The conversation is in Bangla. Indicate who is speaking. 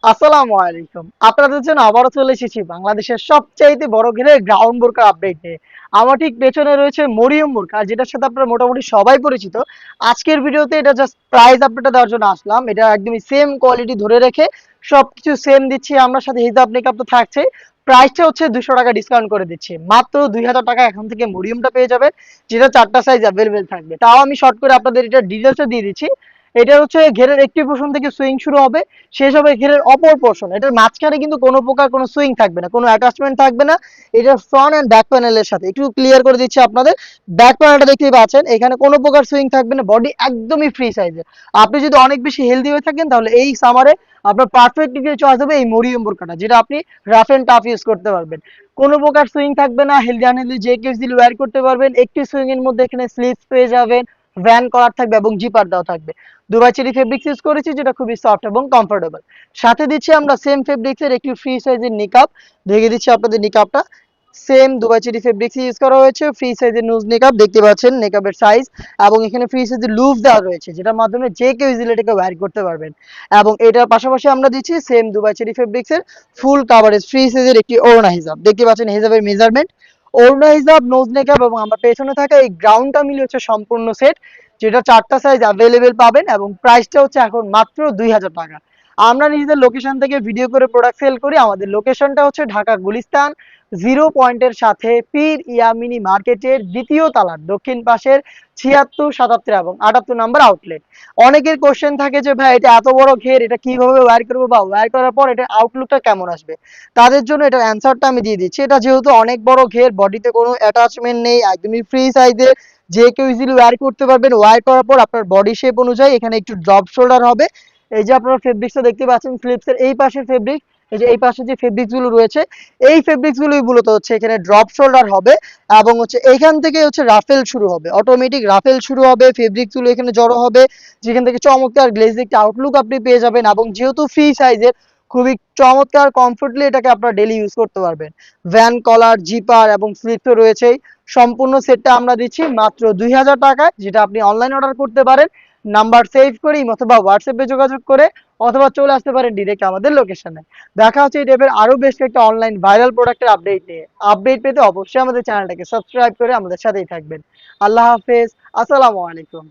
Speaker 1: আসসালামু আলাইকুম। আপনাদের জন্য আবারও চলে এসেছি বাংলাদেশের সবচাইতে বড় ঘেরের গ্রাউন্ড বোরকা আপডেট নিয়ে। আমার ঠিক পেছনে রয়েছে মরিয়ম বোরকা, যেটার সাথে আপনারা মোটামুটি সবাই পরিচিত। আজকের ভিডিওতে এটা জাস্ট প্রাইস আপডেটটা দেওয়ার জন্য আসলাম। এটা একদমই সেম কোয়ালিটি ধরে রেখে সবকিছু সেম দিচ্ছি আমরা, সাথে হিজাব নিকাব তো থাকছে। প্রাইসটা হচ্ছে 200 টাকা ডিসকাউন্ট করে দিচ্ছি। মাত্র 2000 টাকা এখন থেকে মরিয়মটা পেয়ে যাবেন, যেটা 4টা সাইজ অ্যাভেলেবেল থাকবে। তাও আমি শর্ট করে আপনাদের এটা ডিটেলসে দিয়ে দিচ্ছি। এটা হচ্ছে ঘেরের একটি পোর্শন থেকে সুইং শুরু হবে, শেষ হবে ঘেরের অপর পোর্শন। এটার মাঝখানে কিন্তু কোনো প্রকার কোনো সুইং থাকবে না, কোনো অ্যাটাচমেন্ট থাকবে না। এটার ফ্রন্ট এন্ড ব্যাক প্যানেলের সাথে একটু ক্লিয়ার করে দিচ্ছি আপনাদের। ব্যাক প্যানেলটা দেখতেই পাচ্ছেন, এখানে কোনো প্রকার সুইং থাকবে না, বডি একদমই ফ্রি সাইজের। আপনি যদি অনেক বেশি হেলদি হয়ে থাকেন তাহলে এই সামারে আপনার পারফেক্ট চয়েস হবে এই মরিয়ম বোরকাটা, যেটা আপনি রাফ এন্ড টাফ ইউজ করতে পারবেন। কোনো প্রকার সুইং থাকবে না, হেলদি আনহেলদি যে কেউ ইজিলি ওয়্যার করতে পারবেন। একটি সুইং এর মধ্যে এখানে স্লিপস পেয়ে যাবেন, ভ্যান কলার থাকবে এবং জিপার দেওয়া থাকবে। দুবাই চেরি ফেব্রিক্স ইউজ করেছি, যেটা খুবই সফট এবং কমফোর্টেবল। সাথে দিচ্ছি আমরা সেম ফেব্রিক্সের একটি ফ্রি সাইজের নিকাব। দেখে দিচ্ছি আপনাদের নিকাবটা same Dubai cherry fabrics use করা হয়েছে। ফ্রি সাইজের নুজ নিকাব দেখতে পাচ্ছেন, নিকাবের সাইজ এবং এখানে ফ্রি সাইজের লুফ দেওয়া রয়েছে, যেটার মাধ্যমে যে কেউ ইজিলি এটাকে ওয়্যার করতে পারবেন। এবং এটার পাশাপাশি আমরা দিচ্ছি সেম দুবাই চেরি ফেব্রিক্সের ফুল কাভারেজ ফ্রি সাইজের একটি ওড়না হিজাব। দেখতে পাচ্ছেন হিজাবের মেজারমেন্ট, ওড়না হিজাব, নোজ নিকাব এবং আমার পেছনে থাকা এই গ্রাউন্ডটা মিলে হচ্ছে সম্পূর্ণ সেট, যেটা 4টা সাইজ অ্যাভেলেবেল পাবেন। এবং প্রাইসটা হচ্ছে এখন মাত্র 2000 টাকা। আমরা নিজেদের লোকেশন থেকে ভিডিও করে প্রোডাক্ট সেল করি। আমাদের লোকেশনটা হচ্ছে ঢাকা গুলিস্তান 0 পয়েন্টের সাথে পীর ইয়ামিনী মার্কেটের দ্বিতীয় তালার দক্ষিণ পাশের 76, 77 এবং 78 নাম্বার আউটলেট। অনেকের কোশ্চেন থাকে যে ভাই এটা এত বড় ঘের, এটা কিভাবে ওয়্যার করবো বা ওয়্যার করার পর এটা আউটলুকটা কেমন আসবে। তাদের জন্য এটার অ্যান্সারটা আমি দিয়ে দিচ্ছি। এটা যেহেতু অনেক বড় ঘের, বডিতে কোনো অ্যাটাচমেন্ট নেই, একদমই ফ্রি সাইজের, যে কেউ ইজিলি ওয়্যার করতে পারবেন। ওয়্যার করার পর আপনার বডি শেপ অনুযায়ী এখানে একটু ড্রপ শোল্ডার হবে। এই যে আপনারা ফেব্রিক্সটা দেখতে পাচ্ছেন, স্লিপসের এই পাশের ফেব্রিক, এই যে এই পাশে যে ফেব্রিক্স গুলো রয়েছে, এই ফেব্রিক্স গুলোই মূলত হচ্ছে এখানে ড্রপ শোল্ডার হবে। এবং হচ্ছে এইখান থেকে হচ্ছে রাফেল শুরু হবে, অটোমেটিক রাফেল শুরু হবে, ফেব্রিক্স গুলো এখানে জড়ো হবে, যেখান থেকে চমৎকার গ্লেজ একটা আউটলুক আপনি পেয়ে যাবেন। এবং যেহেতু ফ্রি সাইজের, খুবই চমৎকার কমফোর্টলি এটাকে আপনারা ডেলি ইউজ করতে পারবেন। ভ্যান কলার, জিপার এবং স্লিপ তো রয়েছেই। সম্পূর্ণ সেটটা আমরা দিচ্ছি মাত্র 2000 টাকায়, যেটা আপনি অনলাইন অর্ডার করতে পারেন নাম্বার সেভ করি অথবা হোয়াটসঅ্যাপে যোগাযোগ করে, অথবা চলে আসতে পারেন ডিরেক্ট আমাদের লোকেশনে। দেখা হচ্ছে এই টাইপের আরো বেশ কয়েকটা অনলাইন ভাইরাল প্রোডাক্টের আপডেট নিয়ে। আপডেট পেতে অবশ্যই আমাদের চ্যানেলটাকে সাবস্ক্রাইব করে আমাদের সাথেই থাকবেন। আল্লাহ হাফেজ, আসসালামু আলাইকুম।